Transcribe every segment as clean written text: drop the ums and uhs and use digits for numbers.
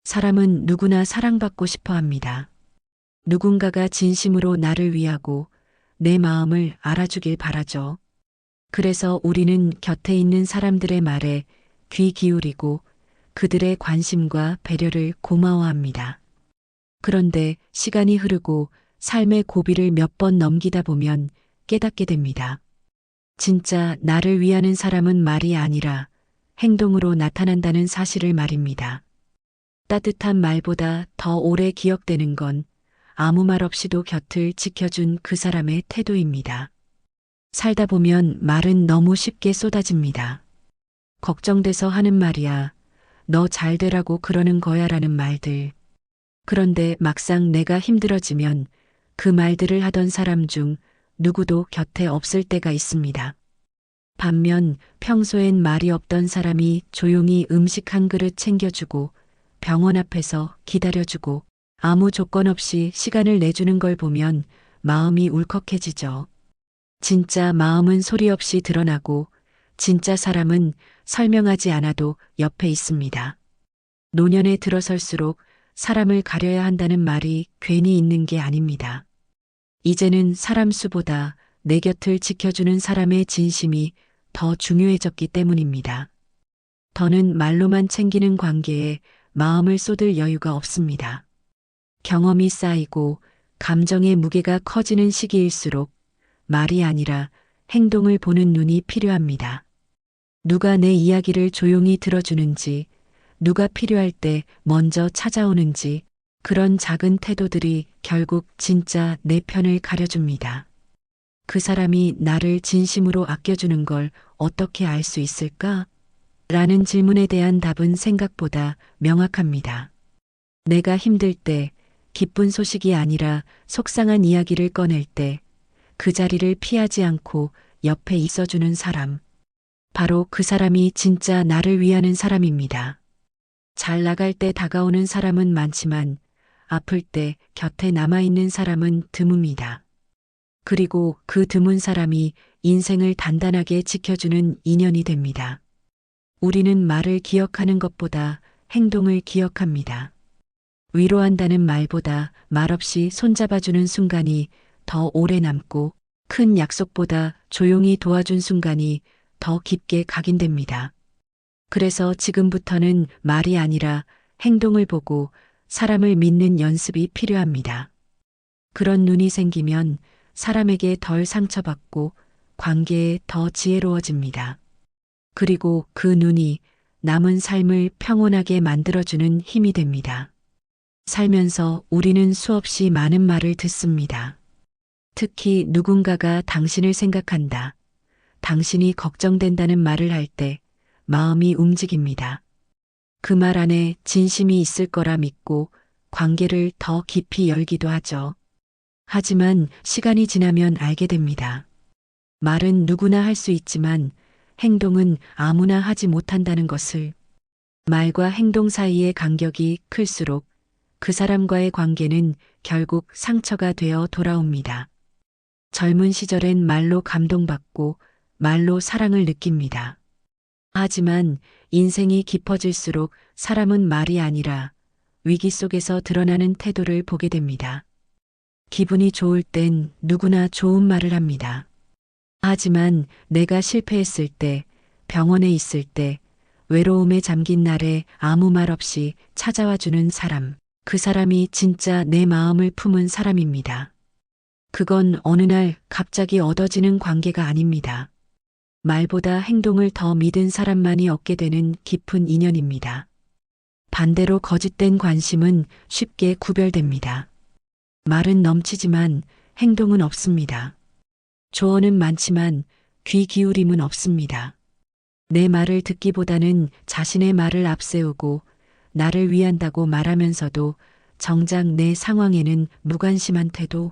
사람은 누구나 사랑받고 싶어 합니다. 누군가가 진심으로 나를 위하고 내 마음을 알아주길 바라죠. 그래서 우리는 곁에 있는 사람들의 말에 귀 기울이고 그들의 관심과 배려를 고마워합니다. 그런데 시간이 흐르고 삶의 고비를 몇 번 넘기다 보면 깨닫게 됩니다. 진짜 나를 위하는 사람은 말이 아니라 행동으로 나타난다는 사실을 말입니다. 따뜻한 말보다 더 오래 기억되는 건 아무 말 없이도 곁을 지켜준 그 사람의 태도입니다. 살다 보면 말은 너무 쉽게 쏟아집니다. 걱정돼서 하는 말이야. 너 잘 되라고 그러는 거야 라는 말들. 그런데 막상 내가 힘들어지면 그 말들을 하던 사람 중 누구도 곁에 없을 때가 있습니다. 반면 평소엔 말이 없던 사람이 조용히 음식 한 그릇 챙겨주고 병원 앞에서 기다려주고 아무 조건 없이 시간을 내주는 걸 보면 마음이 울컥해지죠. 진짜 마음은 소리 없이 드러나고 진짜 사람은 설명하지 않아도 옆에 있습니다. 노년에 들어설수록 사람을 가려야 한다는 말이 괜히 있는 게 아닙니다. 이제는 사람 수보다 내 곁을 지켜주는 사람의 진심이 더 중요해졌기 때문입니다. 더는 말로만 챙기는 관계에 마음을 쏟을 여유가 없습니다. 경험이 쌓이고 감정의 무게가 커지는 시기일수록 말이 아니라 행동을 보는 눈이 필요합니다. 누가 내 이야기를 조용히 들어주는지, 누가 필요할 때 먼저 찾아오는지, 그런 작은 태도들이 결국 진짜 내 편을 가려줍니다. 그 사람이 나를 진심으로 아껴주는 걸 어떻게 알 수 있을까? 라는 질문에 대한 답은 생각보다 명확합니다. 내가 힘들 때, 기쁜 소식이 아니라 속상한 이야기를 꺼낼 때, 그 자리를 피하지 않고 옆에 있어주는 사람. 바로 그 사람이 진짜 나를 위하는 사람입니다. 잘 나갈 때 다가오는 사람은 많지만 아플 때 곁에 남아있는 사람은 드뭅니다. 그리고 그 드문 사람이 인생을 단단하게 지켜주는 인연이 됩니다. 우리는 말을 기억하는 것보다 행동을 기억합니다. 위로한다는 말보다 말없이 손잡아주는 순간이 더 오래 남고 큰 약속보다 조용히 도와준 순간이 더 깊게 각인됩니다. 그래서 지금부터는 말이 아니라 행동을 보고 사람을 믿는 연습이 필요합니다. 그런 눈이 생기면 사람에게 덜 상처받고 관계에 더 지혜로워집니다. 그리고 그 눈이 남은 삶을 평온하게 만들어주는 힘이 됩니다. 살면서 우리는 수없이 많은 말을 듣습니다. 특히 누군가가 당신을 생각한다. 당신이 걱정된다는 말을 할 때 마음이 움직입니다. 그 말 안에 진심이 있을 거라 믿고 관계를 더 깊이 열기도 하죠. 하지만 시간이 지나면 알게 됩니다. 말은 누구나 할 수 있지만 행동은 아무나 하지 못한다는 것을. 말과 행동 사이의 간격이 클수록 그 사람과의 관계는 결국 상처가 되어 돌아옵니다. 젊은 시절엔 말로 감동받고 말로 사랑을 느낍니다. 하지만 인생이 깊어질수록 사람은 말이 아니라 위기 속에서 드러나는 태도를 보게 됩니다. 기분이 좋을 땐 누구나 좋은 말을 합니다. 하지만 내가 실패했을 때, 병원에 있을 때, 외로움에 잠긴 날에 아무 말 없이 찾아와 주는 사람, 그 사람이 진짜 내 마음을 품은 사람입니다. 그건 어느 날 갑자기 얻어지는 관계가 아닙니다. 말보다 행동을 더 믿은 사람만이 얻게 되는 깊은 인연입니다. 반대로 거짓된 관심은 쉽게 구별됩니다. 말은 넘치지만 행동은 없습니다. 조언은 많지만 귀 기울임은 없습니다. 내 말을 듣기보다는 자신의 말을 앞세우고 나를 위한다고 말하면서도 정작 내 상황에는 무관심한 태도.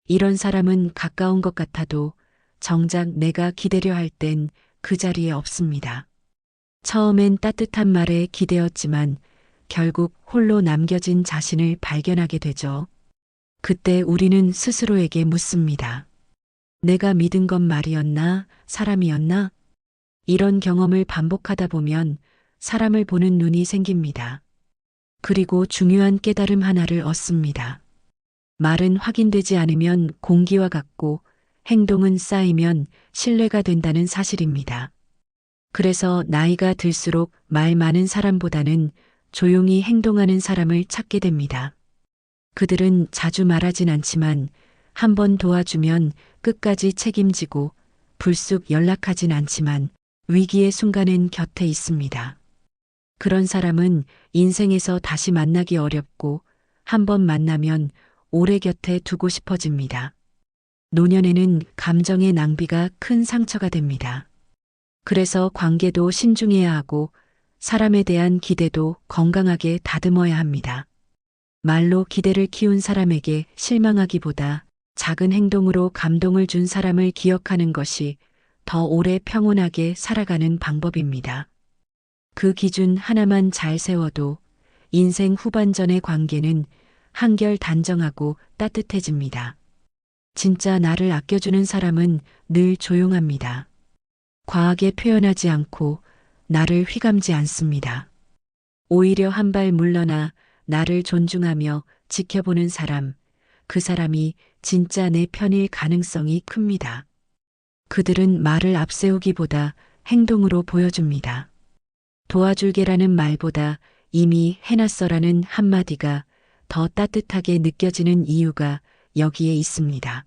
이런 사람은 가까운 것 같아도 정작 내가 기대려 할 땐 그 자리에 없습니다. 처음엔 따뜻한 말에 기대었지만 결국 홀로 남겨진 자신을 발견하게 되죠. 그때 우리는 스스로에게 묻습니다. 내가 믿은 건 말이었나, 사람이었나? 이런 경험을 반복하다 보면 사람을 보는 눈이 생깁니다. 그리고 중요한 깨달음 하나를 얻습니다. 말은 확인되지 않으면 공기와 같고 행동은 쌓이면 신뢰가 된다는 사실입니다. 그래서 나이가 들수록 말 많은 사람보다는 조용히 행동하는 사람을 찾게 됩니다. 그들은 자주 말하진 않지만 한 번 도와주면 끝까지 책임지고 불쑥 연락하진 않지만 위기의 순간엔 곁에 있습니다. 그런 사람은 인생에서 다시 만나기 어렵고 한 번 만나면 오래 곁에 두고 싶어집니다. 노년에는 감정의 낭비가 큰 상처가 됩니다. 그래서 관계도 신중해야 하고 사람에 대한 기대도 건강하게 다듬어야 합니다. 말로 기대를 키운 사람에게 실망하기보다 작은 행동으로 감동을 준 사람을 기억하는 것이 더 오래 평온하게 살아가는 방법입니다. 그 기준 하나만 잘 세워도 인생 후반전의 관계는 한결 단정하고 따뜻해집니다. 진짜 나를 아껴주는 사람은 늘 조용합니다. 과하게 표현하지 않고 나를 휘감지 않습니다. 오히려 한 발 물러나 나를 존중하며 지켜보는 사람, 그 사람이 진짜 내 편일 가능성이 큽니다. 그들은 말을 앞세우기보다 행동으로 보여줍니다. 도와줄게라는 말보다 이미 해놨어라는 한마디가 더 따뜻하게 느껴지는 이유가 여기에 있습니다.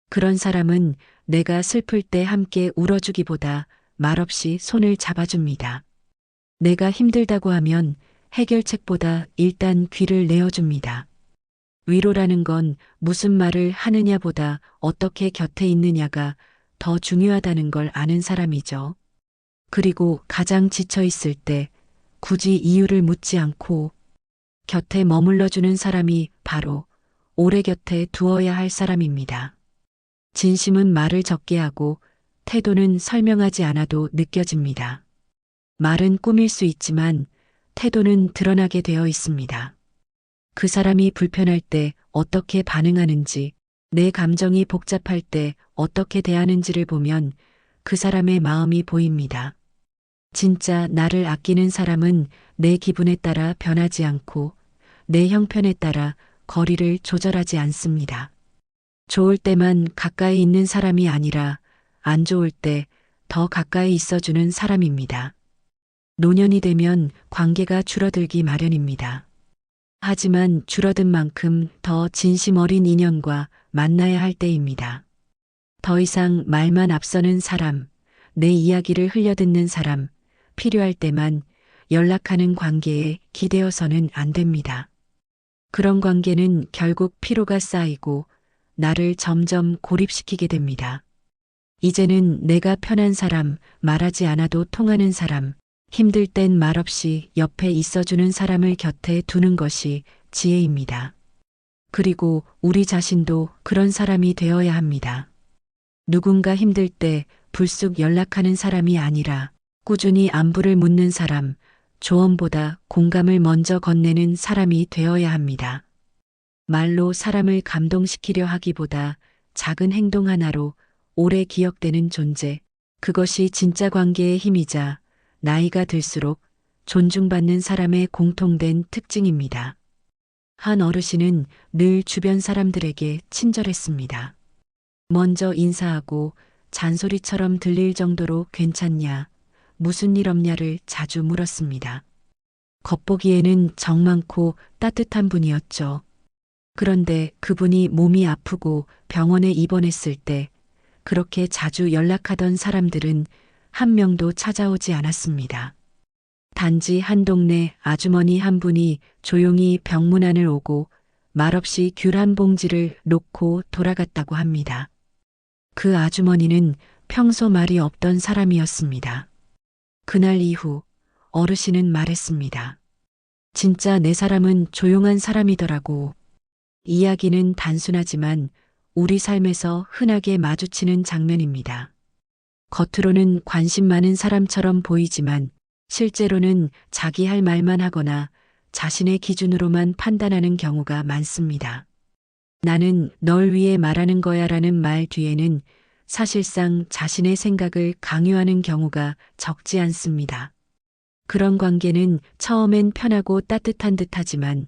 그런 사람은 내가 슬플 때 함께 울어주기보다 말없이 손을 잡아줍니다. 내가 힘들다고 하면 해결책보다 일단 귀를 내어줍니다. 위로라는 건 무슨 말을 하느냐보다 어떻게 곁에 있느냐가 더 중요하다는 걸 아는 사람이죠. 그리고 가장 지쳐 있을 때 굳이 이유를 묻지 않고 곁에 머물러주는 사람이 바로 오래 곁에 두어야 할 사람입니다. 진심은 말을 적게 하고 태도는 설명하지 않아도 느껴집니다. 말은 꾸밀 수 있지만 태도는 드러나게 되어 있습니다. 그 사람이 불편할 때 어떻게 반응하는지, 내 감정이 복잡할 때 어떻게 대하는지를 보면 그 사람의 마음이 보입니다. 진짜 나를 아끼는 사람은 내 기분에 따라 변하지 않고 내 형편에 따라 거리를 조절하지 않습니다. 좋을 때만 가까이 있는 사람이 아니라 안 좋을 때 더 가까이 있어주는 사람입니다. 노년이 되면 관계가 줄어들기 마련입니다. 하지만 줄어든 만큼 더 진심 어린 인연과 만나야 할 때입니다. 더 이상 말만 앞서는 사람, 내 이야기를 흘려듣는 사람, 필요할 때만 연락하는 관계에 기대어서는 안 됩니다. 그런 관계는 결국 피로가 쌓이고 나를 점점 고립시키게 됩니다. 이제는 내가 편한 사람, 말하지 않아도 통하는 사람, 힘들 땐 말없이 옆에 있어주는 사람을 곁에 두는 것이 지혜입니다. 그리고 우리 자신도 그런 사람이 되어야 합니다. 누군가 힘들 때 불쑥 연락하는 사람이 아니라 꾸준히 안부를 묻는 사람, 조언보다 공감을 먼저 건네는 사람이 되어야 합니다. 말로 사람을 감동시키려 하기보다 작은 행동 하나로 오래 기억되는 존재, 그것이 진짜 관계의 힘이자 나이가 들수록 존중받는 사람의 공통된 특징입니다. 한 어르신은 늘 주변 사람들에게 친절했습니다. 먼저 인사하고 잔소리처럼 들릴 정도로 괜찮냐, 무슨 일 없냐를 자주 물었습니다. 겉보기에는 정 많고 따뜻한 분이었죠. 그런데 그분이 몸이 아프고 병원에 입원했을 때 그렇게 자주 연락하던 사람들은 한 명도 찾아오지 않았습니다. 단지 한 동네 아주머니 한 분이 조용히 병문안을 오고 말없이 귤 한 봉지를 놓고 돌아갔다고 합니다. 그 아주머니는 평소 말이 없던 사람이었습니다. 그날 이후 어르신은 말했습니다. 진짜 내 사람은 조용한 사람이더라고. 이야기는 단순하지만 우리 삶에서 흔하게 마주치는 장면입니다. 겉으로는 관심 많은 사람처럼 보이지만 실제로는 자기 할 말만 하거나 자신의 기준으로만 판단하는 경우가 많습니다. 나는 널 위해 말하는 거야 라는 말 뒤에는 사실상 자신의 생각을 강요하는 경우가 적지 않습니다. 그런 관계는 처음엔 편하고 따뜻한 듯하지만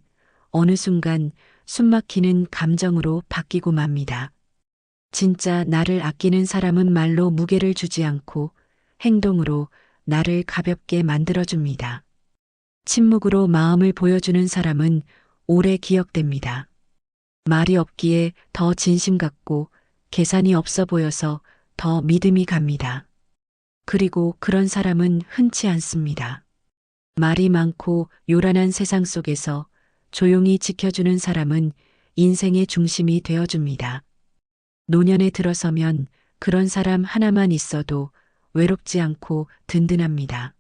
어느 순간 숨막히는 감정으로 바뀌고 맙니다. 진짜 나를 아끼는 사람은 말로 무게를 주지 않고 행동으로 나를 가볍게 만들어줍니다. 침묵으로 마음을 보여주는 사람은 오래 기억됩니다. 말이 없기에 더 진심 같고 계산이 없어 보여서 더 믿음이 갑니다. 그리고 그런 사람은 흔치 않습니다. 말이 많고 요란한 세상 속에서 조용히 지켜주는 사람은 인생의 중심이 되어줍니다. 노년에 들어서면 그런 사람 하나만 있어도 외롭지 않고 든든합니다.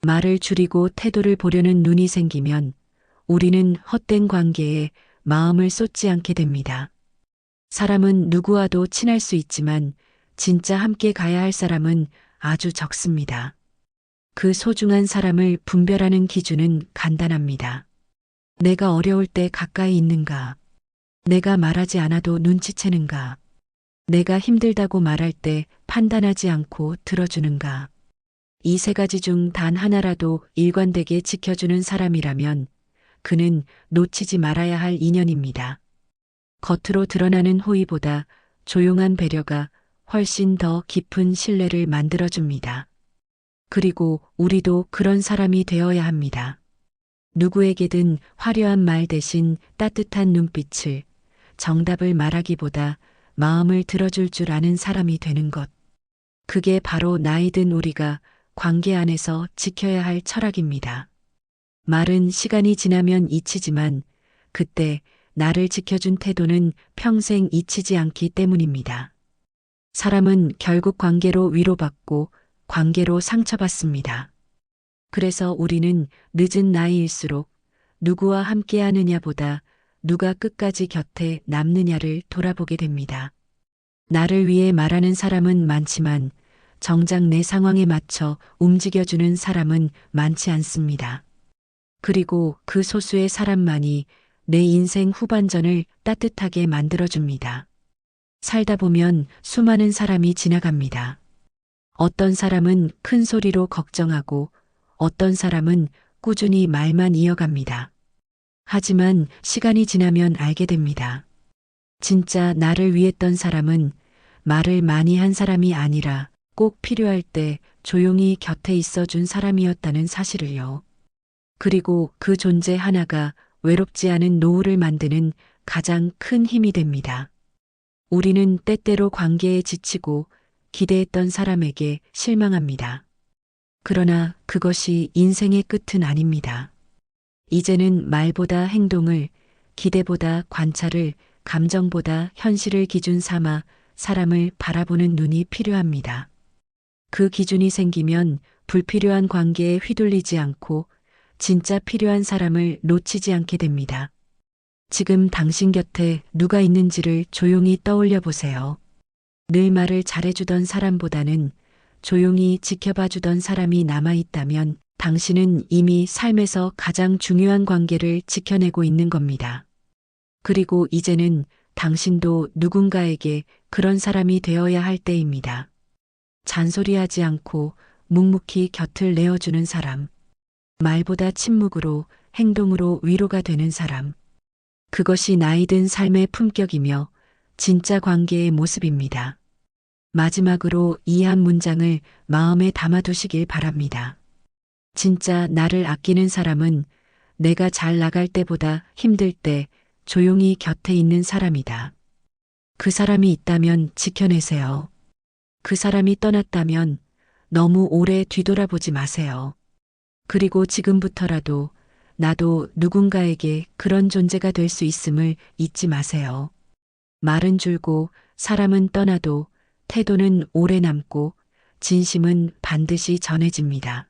말을 줄이고 태도를 보려는 눈이 생기면 우리는 헛된 관계에 마음을 쏟지 않게 됩니다. 사람은 누구와도 친할 수 있지만 진짜 함께 가야 할 사람은 아주 적습니다. 그 소중한 사람을 분별하는 기준은 간단합니다. 내가 어려울 때 가까이 있는가? 내가 말하지 않아도 눈치채는가? 내가 힘들다고 말할 때 판단하지 않고 들어주는가? 이 세 가지 중 단 하나라도 일관되게 지켜주는 사람이라면 그는 놓치지 말아야 할 인연입니다. 겉으로 드러나는 호의보다 조용한 배려가 훨씬 더 깊은 신뢰를 만들어줍니다. 그리고 우리도 그런 사람이 되어야 합니다. 누구에게든 화려한 말 대신 따뜻한 눈빛을, 정답을 말하기보다 마음을 들어줄 줄 아는 사람이 되는 것. 그게 바로 나이 든 우리가 관계 안에서 지켜야 할 철학입니다. 말은 시간이 지나면 잊히지만 그때 나를 지켜준 태도는 평생 잊히지 않기 때문입니다. 사람은 결국 관계로 위로받고 관계로 상처받습니다. 그래서 우리는 늦은 나이일수록 누구와 함께 하느냐보다 누가 끝까지 곁에 남느냐를 돌아보게 됩니다. 나를 위해 말하는 사람은 많지만 정작 내 상황에 맞춰 움직여주는 사람은 많지 않습니다. 그리고 그 소수의 사람만이 내 인생 후반전을 따뜻하게 만들어줍니다. 살다 보면 수많은 사람이 지나갑니다. 어떤 사람은 큰 소리로 걱정하고 어떤 사람은 꾸준히 말만 이어갑니다. 하지만 시간이 지나면 알게 됩니다. 진짜 나를 위했던 사람은 말을 많이 한 사람이 아니라 꼭 필요할 때 조용히 곁에 있어준 사람이었다는 사실을요. 그리고 그 존재 하나가 외롭지 않은 노후를 만드는 가장 큰 힘이 됩니다. 우리는 때때로 관계에 지치고 기대했던 사람에게 실망합니다. 그러나 그것이 인생의 끝은 아닙니다. 이제는 말보다 행동을, 기대보다 관찰을, 감정보다 현실을 기준 삼아 사람을 바라보는 눈이 필요합니다. 그 기준이 생기면 불필요한 관계에 휘둘리지 않고 진짜 필요한 사람을 놓치지 않게 됩니다. 지금 당신 곁에 누가 있는지를 조용히 떠올려 보세요. 늘 말을 잘해주던 사람보다는 조용히 지켜봐주던 사람이 남아있다면 당신은 이미 삶에서 가장 중요한 관계를 지켜내고 있는 겁니다. 그리고 이제는 당신도 누군가에게 그런 사람이 되어야 할 때입니다. 잔소리하지 않고 묵묵히 곁을 내어주는 사람. 말보다 침묵으로, 행동으로 위로가 되는 사람. 그것이 나이든 삶의 품격이며 진짜 관계의 모습입니다. 마지막으로 이 한 문장을 마음에 담아두시길 바랍니다. 진짜 나를 아끼는 사람은 내가 잘 나갈 때보다 힘들 때 조용히 곁에 있는 사람이다. 그 사람이 있다면 지켜내세요. 그 사람이 떠났다면 너무 오래 뒤돌아보지 마세요. 그리고 지금부터라도 나도 누군가에게 그런 존재가 될 수 있음을 잊지 마세요. 말은 줄고 사람은 떠나도 태도는 오래 남고 진심은 반드시 전해집니다.